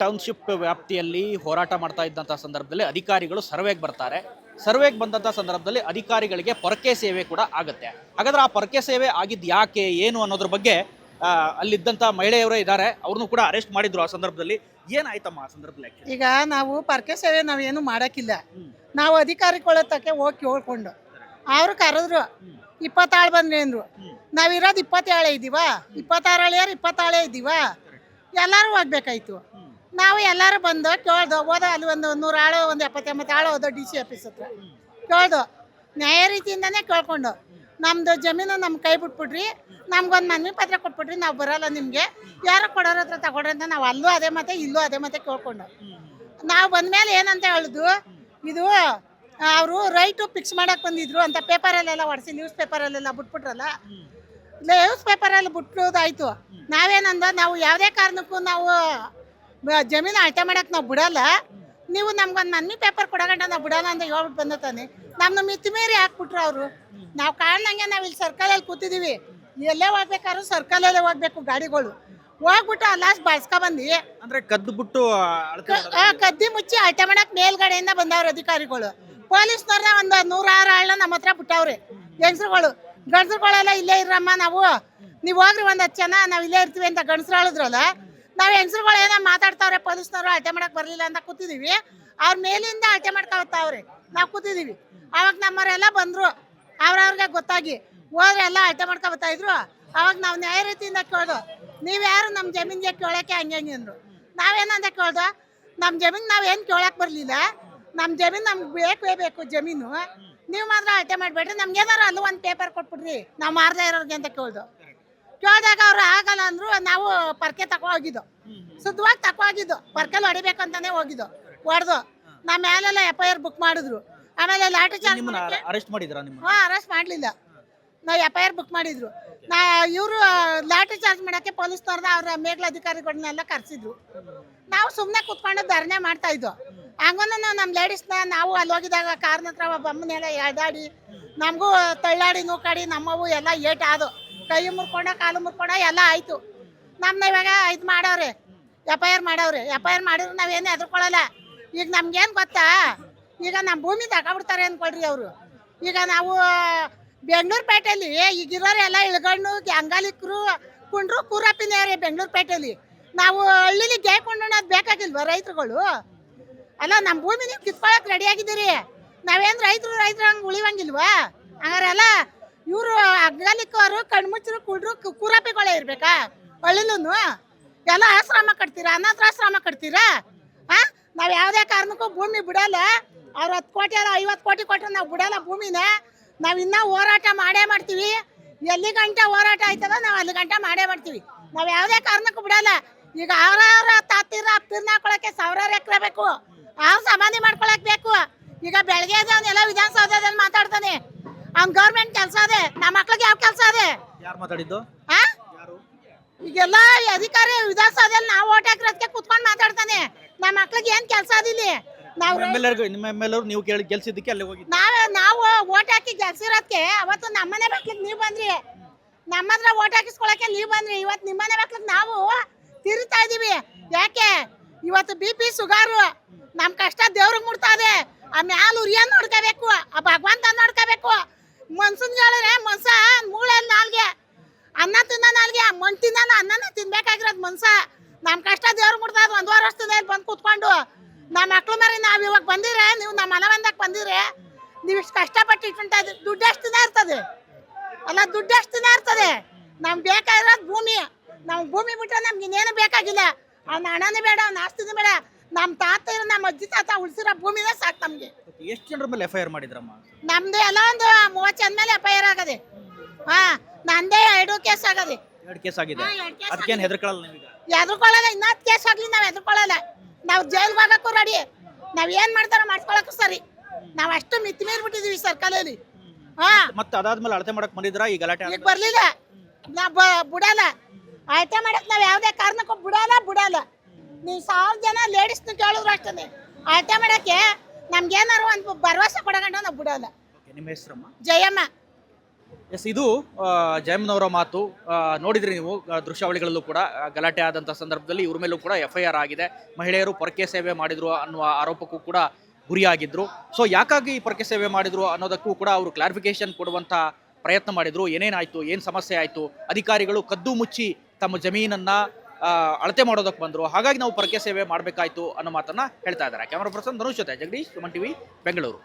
Township ವ್ಯಾಪ್ತಿಯಲ್ಲಿ ಹೋರಾಟ ಮಾಡ್ತಾ ಇದ್ದಂಥ ಸಂದರ್ಭದಲ್ಲಿ ಅಧಿಕಾರಿಗಳು ಸರ್ವೆಗೆ ಬರ್ತಾರೆ. ಸರ್ವೆಗೆ ಬಂದಂಥ ಸಂದರ್ಭದಲ್ಲಿ ಅಧಿಕಾರಿಗಳಿಗೆ ಪೊರಕೆ ಸೇವೆ ಕೂಡ ಆಗುತ್ತೆ. ಹಾಗಾದ್ರೆ ಆ ಪೊರಕೆ ಸೇವೆ ಆಗಿದ್ದು ಯಾಕೆ ಏನು ಅನ್ನೋದ್ರ ಬಗ್ಗೆ ಅಲ್ಲಿದ್ದಂಥ ಮಹಿಳೆಯವರೇ ಇದ್ದಾರೆ, ಅವ್ರನ್ನೂ ಕೂಡ ಅರೆಸ್ಟ್ ಮಾಡಿದ್ರು. ಆ ಸಂದರ್ಭದಲ್ಲಿ ಏನಾಯ್ತಮ್ಮ? ಆ ಸಂದರ್ಭದಲ್ಲಿ ಈಗ ನಾವು ಪರ್ಕೆ ಸೇವೆ ನಾವೇನು ಮಾಡೋಕ್ಕಿಲ್ಲ. ನಾವು ಅಧಿಕಾರಿಗಳ ತಕ್ಕೆ ಹೋಗಿ ಕೇಳ್ಕೊಂಡು ಅವ್ರು ಕರೆದ್ರು, 20 ಆಳು ಬಂದ್ರಿ ಅಂದ್ರು. ನಾವಿರೋದು 27 ಇದ್ದೀವ, 26 ಹಳಿಯಾರು 20 ಆಳೇ ಇದ್ದೀವ, ಎಲ್ಲರೂ ಹೋಗ್ಬೇಕಾಯ್ತು. ನಾವು ಎಲ್ಲರೂ ಬಂದು ಕೇಳ್ದು, ಹೋದ ಅಲ್ಲಿ ಒಂದು 100 ಆಳು, ಒಂದು 70-80 ಆಳು ಹೋದ DC ಆಫೀಸ್ ಹತ್ರ ಕೇಳ್ದು, ನ್ಯಾಯ ರೀತಿಯಿಂದನೇ ಕೇಳ್ಕೊಂಡು ನಮ್ಮದು ಜಮೀನು ನಮ್ಮ ಕೈ ಬಿಟ್ಬಿಡ್ರಿ, ನಮ್ಗೊಂದು ಮನವಿ ಪತ್ರ ಕೊಟ್ಬಿಟ್ರಿ, ನಾವು ಬರೋಲ್ಲ, ನಿಮಗೆ ಯಾರೋ ಕೊಡೋರ ಹತ್ರ ತಗೊಳ್ರಿ ಅಂತ ನಾವು ಅಲ್ಲೂ ಅದೇ ಮತ್ತೆ ಇಲ್ಲೂ ಅದೇ ಮತ್ತೆ ಕೇಳ್ಕೊಂಡು ನಾವು ಬಂದಮೇಲೆ ಏನಂತ ಹೇಳಿದ್ರು, ಇದು ಅವರು ರೈಟು ಫಿಕ್ಸ್ ಮಾಡಕ್ಕೆ ಬಂದಿದ್ರು ಅಂತ ಪೇಪರಲ್ಲೆಲ್ಲ ಹೊಡಿಸಿ, ನ್ಯೂಸ್ ಪೇಪರಲ್ಲೆಲ್ಲ ಬಿಟ್ಬಿಟ್ರಲ್ಲ, ನ್ಯೂಸ್ ಪೇಪರಲ್ಲಿ ಬಿಟ್ಟೋದಾಯ್ತು. ನಾವೇನಂದ, ನಾವು ಯಾವುದೇ ಕಾರಣಕ್ಕೂ ನಾವು ಜಮೀನು ಅಳತೆ ಮಾಡಕ್ಕೆ ನಾವು ಬಿಡಲ್ಲ, ನೀವು ನಮ್ಗೊಂದು ಮನವಿ ಪೇಪರ್ ಕೊಡೋಗಂಟ ನಾವು ಬಿಡಲ್ಲ ಅಂತ ಹೇಳ್ಬಿಟ್ಟು ಬಂದ ತಾನೆ. ನಮ್ಮನ್ನ ಮಿತಿ ಮೀರಿ ಹಾಕ್ಬಿಟ್ರು ಅವರು. ನಾವು ಕಾರಣಂಗೆ ನಾವು ಇಲ್ಲಿ ಸರ್ಕಲಲ್ಲಿ ಕೂತಿದ್ದೀವಿ, ಎಲ್ಲೇ ಹೋಗ್ಬೇಕಾದ್ರು ಸರ್ಕಲಲ್ಲೇ ಹೋಗ್ಬೇಕು ಗಾಡಿಗಳು. ಹೋಗ್ಬಿಟ್ಟು ಲಾಸ್ಟ್ ಬಳಸ್ಕೊಬಂದು ಅಂದ್ರೆ ಕದ್ದುಬಿಟ್ಟು ಕದ್ದಿ ಮುಚ್ಚಿ ಅಳತೆ ಮಾಡಕ್ಕೆ ಮೇಲ್ಗಡೆಯಿಂದ ಬಂದವ್ರು ಅಧಿಕಾರಿಗಳು. ಪೊಲೀಸ್ನವ್ರನ್ನ ಒಂದು 106 ಆಳನ್ನ ನಮ್ಮ ಹತ್ರ ಬಿಟ್ಟವ್ರೆ. ಹೆಂಗಸ್ರುಗಳು ಗಂಡಸ್ರುಗಳೆಲ್ಲ ಇಲ್ಲೇ ಇರಮ್ಮ, ನೀವು ಹೋಗ್ರಿ ಒಂದು 10 ಜನ ನಾವು ಇಲ್ಲೇ ಇರ್ತೀವಿ ಅಂತ ಗಂಡಸ್ರು ಹೇಳಿದ್ರಲ್ಲ. ನಾವು ಹೆಂಗಸ್ರುಗಳು ಏನೋ ಮಾತಾಡ್ತಾವ್ರೆ, ಪೊಲೀಸ್ನವ್ರು ಅಳತೆ ಮಾಡಕ್ಕೆ ಬರಲಿಲ್ಲ ಅಂತ ಕೂತಿದ್ದೀವಿ. ಅವ್ರ ಮೇಲಿಂದ ಅಳತೆ ಮಾಡ್ಕೊತಾವ್ರೆ, ನಾವು ಕೂತಿದ್ದೀವಿ. ಅವಾಗ ನಮ್ಮವರೆಲ್ಲ ಬಂದರು, ಅವ್ರವ್ರಿಗೆ ಗೊತ್ತಾಗಿ ಹೋದ್ರೆ ಎಲ್ಲ ಅಳತೆ ಮಾಡ್ಕೊ ಬರ್ತಾ ಇದ್ರು. ಅವಾಗ ನಾವು ನ್ಯಾಯ ರೀತಿಯಿಂದ ಕೇಳ್ದು, ನೀವು ಯಾರು ನಮ್ಮ ಜಮೀನಿಗೆ ಕೇಳೋಕ್ಕೆ ಹಂಗೆ ಅಂದರು. ನಾವೇನಂತ ಕೇಳ್ದು, ನಮ್ಮ ಜಮೀನು ನಾವೇನು ಕೇಳಕ್ಕೆ ಬರಲಿಲ್ಲ, ನಮ್ಮ ಜಮೀನು ನಮ್ಗೆ ಬೇಕೇ ಬೇಕು ಜಮೀನು, ನೀವು ಮಾತ್ರ ಅಳತೆ ಮಾಡಿಬೇಡ್ರಿ, ನಮ್ಗೇನಾರು ಅಲ್ಲೂ ಒಂದು ಪೇಪರ್ ಕೊಟ್ಬಿಡ್ರಿ ನಾವು ಮಾರದೇ ಇರೋರಿಗೆ ಅಂತ ಕೇಳಿದಾಗ ಅವ್ರು ಆಗಲ್ಲ ಅಂದರು. ನಾವು ಪರ್ಕೆ ಹೋಗಿದ್ದು, ಶುದ್ಧವಾಗಿ ಹೋಗಿದ್ದು, ಪರ್ಕೆಲ್ ಹೊಡಿಬೇಕು ಅಂತಾನೆ ಹೋಗಿದ್ದು. ಹೊಡೆದು ನಮ್ಮ ಮೇಲೆಲ್ಲ FIR ಬುಕ್ ಮಾಡಿದ್ರು. ಆಮೇಲೆ ಲಾಠಿ ಚಾರ್ಜ್ ಅರೆಸ್ಟ್ ಮಾಡಿದ್ರಾ? ಅರೆಸ್ಟ್ ಮಾಡಲಿಲ್ಲ, ನಾವು FIR ಬುಕ್ ಮಾಡಿದ್ರು. ಇವರು ಲಾಠಿ ಚಾರ್ಜ್ ಮಾಡೋಕ್ಕೆ ಪೊಲೀಸ್ನವ್ರದ ಅವ್ರ ಮೇಲಧಿಕಾರಿಗಳನ್ನೆಲ್ಲ ಕರೆಸಿದ್ರು. ನಾವು ಸುಮ್ಮನೆ ಕೂತ್ಕೊಂಡು ಧರಣೆ ಮಾಡ್ತಾ ಇದ್ದೋ. ಹಂಗೂ ನಮ್ಮ ಲೇಡೀಸ್ನ ನಾವು ಅಲ್ಲಿ ಹೋಗಿದಾಗ ಕಾರ್ನ ಹತ್ರ ಒಬ್ಬ ಅಮ್ಮನೆಲ್ಲ ಎಳ್ದಾಡಿ ನಮಗೂ ತಳ್ಳಾಡಿ ನೂಕಾಡಿ ನಮ್ಮವು ಎಲ್ಲ ಏಟ್ ಆದು, ಕೈ ಮುರ್ಕೊಂಡ ಕಾಲು ಮುರ್ಕೊಂಡ ಎಲ್ಲ ಆಯಿತು. ನಮ್ಮನ್ನ ಇವಾಗ ಇದು ಮಾಡವ್ರೆ, FIR ಮಾಡವ್ರೆ. FIR ಮಾಡಿದ್ರು ನಾವೇನು ಹೆದರ್ಕೊಳ್ಳಲ್ಲ. ಈಗ ನಮ್ಗೇನು ಗೊತ್ತಾ, ಈಗ ನಮ್ಮ ಭೂಮಿ ತಗೊಬಿಡ್ತಾರೆ ಅಂದ್ಕೊಳ್ರಿ ಅವರು. ಈಗ ನಾವು ಬೆಂಗಳೂರು ಪೇಟೆಯಲ್ಲಿ ಈಗಿರೋರು ಎಲ್ಲ ಇಳ್ಗಣ್ಣು ಅಂಗಾಲಿಕರು ಕುಂಡ್ರು ಕೂರಪ್ಪಿನೇವ್ರೆ ಬೆಂಗಳೂರು ಪೇಟೆಯಲ್ಲಿ. ನಾವು ಹಳ್ಳಿಲಿ ಗೇಕೊಂಡು ಅದು ಬೇಕಾಗಿಲ್ವ ರೈತರುಗಳು? ಅಲ್ಲ, ನಮ್ಮ ಭೂಮಿ ನೀವು ಕಿತ್ಕೊಳಕ್ಕೆ ರೆಡಿಯಾಗಿದ್ದೀರಿ, ನಾವೇನು ರೈತರು ಹಂಗೆ ಉಳಿವಂಗಿಲ್ವಾ? ಹಂಗಾರೆಲ್ಲ ಇವರು ಅಂಗಾಲಿಕರು ಕಣ್ಮುಚ್ಚರು ಕುಡ್ರು ಕೂರಪ್ಪಿಗಳೇ ಇರ್ಬೇಕಾ ಹಳ್ಳಿಲೂ? ಎಲ್ಲ ಆಶ್ರಮ ಕಟ್ತೀರಾ, ಅನಾಥಾಶ್ರಮ ಕಟ್ತೀರಾ? ನಾವು ಯಾವುದೇ ಕಾರಣಕ್ಕೂ ಭೂಮಿ ಬಿಡಲ್ಲ. ಅವ್ರು 10 ಕೋಟಿ ಅಲ್ಲ 50 ಕೋಟಿ ಕೊಟ್ಟರೆ ನಾವು ಬಿಡಲ್ಲ ಭೂಮಿನ. ನಾವು ಇನ್ನೂ ಹೋರಾಟ ಮಾಡೇ ಮಾಡ್ತೀವಿ. ಎಲ್ಲಿ ಗಂಟೆ ಹೋರಾಟ ಆಯ್ತದ ನಾವು ಅಲ್ಲಿ ಗಂಟೆ ಮಾಡೇ ಮಾಡ್ತೀವಿ. ನಾವು ಯಾವುದೇ ಕಾರಣಕ್ಕೂ ಬಿಡಲ್ಲ. ಈಗ ಅವ್ರವ್ರ ತಾತಿರ ಅಪ್ಪಿರ್ನ ಹಾಕೊಳಕ್ಕೆ 1000 ಎಕರೆ ಬೇಕು, ಅವ್ರು ಸಮಾಧಿ ಮಾಡ್ಕೊಳಕ್ ಬೇಕು. ಈಗ ಬೆಳಗ್ಗೆ ಅವನ್ನೆಲ್ಲ ವಿಧಾನಸೌಧದಲ್ಲಿ ಮಾತಾಡ್ತಾನೆ, ಅವ್ನ ಗೌರ್ಮೆಂಟ್ ಕೆಲಸ ಅದೇ, ನಮ್ಮ ಮಕ್ಳಿಗೆ ಯಾವ ಕೆಲಸ ಅದೇ? ಯಾರು ಮಾತಾಡಿದ್ದು? ಈಗೆಲ್ಲ ಅಧಿಕಾರಿ ವಿಧಾನಸೌಧದಲ್ಲಿ ನಾವು ಓಟ್ ಹಾಕಿರೋದಕ್ಕೆ ಕುತ್ಕೊಂಡು ಮಾತಾಡ್ತಾನೆ, ನಮ್ಮ ಮಕ್ಳಿಗೆ ಏನ್ ಕೆಲಸ ಅದಿಲ್ಲ? ನಿಮ್ಮೆಲ್ಲರೂ ನೀವು ಕೇಳಿ ಗೆಲ್ಸಿದ್ದಕ್ಕೆ ಅಲ್ಲಿ ಹೋಗಿ ನಾವು ಓಟ್ ಹಾಕಿ ಗೆಲ್ಸಿರೋದಕ್ಕೆ ಅವತ್ತು ನಮ್ಮನೆ ಮಕ್ಳಿಗೆ ನೀವು ಬಂದ್ರಿ, ನಮ್ಮ ಹತ್ರ ಓಟ್ ಹಾಕಿಸ್ಕೊಳಕ್ಕೆ ನೀವು ಬಂದ್ರಿ. ಇವತ್ತು ನಿಮ್ಮನೆ ಮಕ್ಳಿಗೆ ನಾವು ತಿರುತ್ತಾ ಇದೀವಿ. ಯಾಕೆ? ಇವತ್ತು BP ಸುಗಾರು, ನಮ್ಮ ಕಷ್ಟ ದೇವ್ರಿಗೆ ಮುಡ್ತಾ ಇದೆ. ಆ ಮ್ಯಾಲ ಉರಿಯನ್ ನೋಡ್ಕೋಬೇಕು, ಆ ಭಗವಂತ ನೋಡ್ಕೋಬೇಕು. ಮನ್ಸನ್ ಹೇಳಿದ್ರೆ ಮನ್ಸ ಮೂಳೆಯಲ್ಲಿ ನಾಲ್ಗೆ, ಅನ್ನ ತಿನ್ನ ನಾಲ್ಗೆ, ಮಣ್ಣು ತಿನ್ನ ಅನ್ನನೇ ತಿನ್ಬೇಕಾಗಿರೋದು ಮನ್ಸ. ನಮ್ಮ ಕಷ್ಟ ದೇವ್ರಿಗೆ ಮುಡ್ತಾ ಇದೆ. 1 ವರ್ಷದಿಂದ ಬಂದು ಕೂತ್ಕೊಂಡು ನಮ್ಮ ಮಕ್ಳು ಮರಿ ನಾವು ಇವಾಗ ಬಂದಿರೆ, ನೀವು ನಮ್ಮ ಮನವಂದಕ್ಕೆ ಬಂದಿರೆ, ನೀವು ಇಷ್ಟು ಕಷ್ಟಪಟ್ಟು ಇಟ್ಕೊಂತ ಇದ್ದೀರಿ. ದುಡ್ಡು ಎಷ್ಟು ದಿನ ಇರ್ತದೆ? ಅಲ್ಲ, ದುಡ್ಡು ಎಷ್ಟು ದಿನ ಇರ್ತದೆ? ನಮ್ಗೆ ಬೇಕಾಗಿರೋದು ಭೂಮಿ. ನಮ್ಗೆ ಭೂಮಿ ಬಿಟ್ಟರೆ ನಮ್ಗೆ ಇನ್ನೇನು ಬೇಕಾಗಿಲ್ಲ. ಅವ್ನ ಹಣನೇ ಬೇಡ, ಅವ್ನ ಆಸ್ತಿನೂ ಬೇಡ. ನಮ್ಮ ತಾತ ನಮ್ಮ ಅಜ್ಜಿ ತಾತ ಉಳಿಸಿರೋ ಭೂಮಿನೇ ಸಾಕು ನಮಗೆ. ಎಷ್ಟು ಜನರ ಮೇಲೆ FIR ಮಾಡಿದ್ರಮ್ಮ? ನಮ್ದು ಎಲ್ಲ ಒಂದು 30 ಜನ ಮೇಲೆ FIR ಆಗದೆ. ನಂದೇ 2 ಕೇಸ್ ಆಗದೆ. 2 ಕೇಸ್ ಆಗಿದೆ. ಅದಕ್ಕೇನು ಹೆದರ್ಕೊಳ್ಳಲ್ಲ ನೀವೀಗ? ಹೆದರ್ಕೊಳ್ಳಲ್ಲ. ಇನ್ನೂ ಕೇಸ್ ಆಗಲಿ ನಾವು ಹೆದರ್ಕೊಳ್ಳಲ್ಲ. ನಾವು ಜೈಲ್ಗೆ ಹೋಗಕ್ಕೂ ರೆಡಿ. ನಾವ್ ಏನ್ ಮಾಡ್ತಾರೋ ಮಾಡ್ಕೊಳಕ್ಕೂ ಸರಿ. ನಾವ್ ಅಷ್ಟು ಮಿತಿ ಮೀರ್ಬಿಟ್ಟಿದೀವಿ ಸರ್ಕಲಲ್ಲಿ. ಮತ್ತೆ ಅದಾದ್ಮೇಲೆ ಅಳತೆ ಮಾಡಕ್ ಬಂದಿದ್ರಾ? ಈ ಗಲಾಟೆ ಈಗ ಬರ್ಲಿಲ್ಲ, ನಾವ್ ಬಿಡಲ್ಲ. ಅಳತೆ ಮಾಡಕ್ ನಾವ್ ಯಾವ್ದೇ ಕಾರಣಕ್ಕೂ ಬಿಡಲ್ಲ. ನೀವು 1000 ಜನ ಲೇಡೀಸ್ನ ಕೇಳಿದ್ರು ಅಷ್ಟೇ. ಅಳತೆ ಮಾಡಕ್ಕೆ ನಮ್ಗೇನಾರು ಒಂದು ಭರವಸೆ ಕೊಡಗಂಡ ನಾವು ಬಿಡಲ್ಲ. ನಿಮ್ಮ ಹೆಸರಮ್ಮ? ಜಯಮ್ಮ. ಎಸ್, ಇದು ಜಯಮ್ಮನವರ ಮಾತು. ನೋಡಿದ್ರಿ ನೀವು ದೃಶ್ಯಾವಳಿಗಳಲ್ಲೂ ಕೂಡ ಗಲಾಟೆ ಆದಂಥ ಸಂದರ್ಭದಲ್ಲಿ ಇವ್ರ ಮೇಲೂ ಕೂಡ FIR ಆಗಿದೆ. ಮಹಿಳೆಯರು ಪೊರಕೆ ಸೇವೆ ಮಾಡಿದ್ರು ಅನ್ನುವ ಆರೋಪಕ್ಕೂ ಕೂಡ ಗುರಿಯಾಗಿದ್ರು. ಸೊ ಯಾಕಾಗಿ ಈ ಪೊರಕೆ ಸೇವೆ ಮಾಡಿದ್ರು ಅನ್ನೋದಕ್ಕೂ ಕೂಡ ಅವರು ಕ್ಲಾರಿಫಿಕೇಶನ್ ಕೊಡುವಂಥ ಪ್ರಯತ್ನ ಮಾಡಿದ್ರು. ಏನೇನಾಯಿತು, ಏನು ಸಮಸ್ಯೆ ಆಯಿತು, ಅಧಿಕಾರಿಗಳು ಕದ್ದು ಮುಚ್ಚಿ ತಮ್ಮ ಜಮೀನನ್ನು ಅಳತೆ ಮಾಡೋದಕ್ಕೆ ಬಂದರು, ಹಾಗಾಗಿ ನಾವು ಪೊರಕೆ ಸೇವೆ ಮಾಡಬೇಕಾಯ್ತು ಅನ್ನೋ ಮಾತನ್ನು ಹೇಳ್ತಾ ಇದ್ದಾರೆ. ಕ್ಯಾಮರಾ ಪರ್ಸನ್ ಧನುಷ್ ಜೊತೆ ಜಗದೀಶ್, ಸುಮನ್ TV, ಬೆಂಗಳೂರು.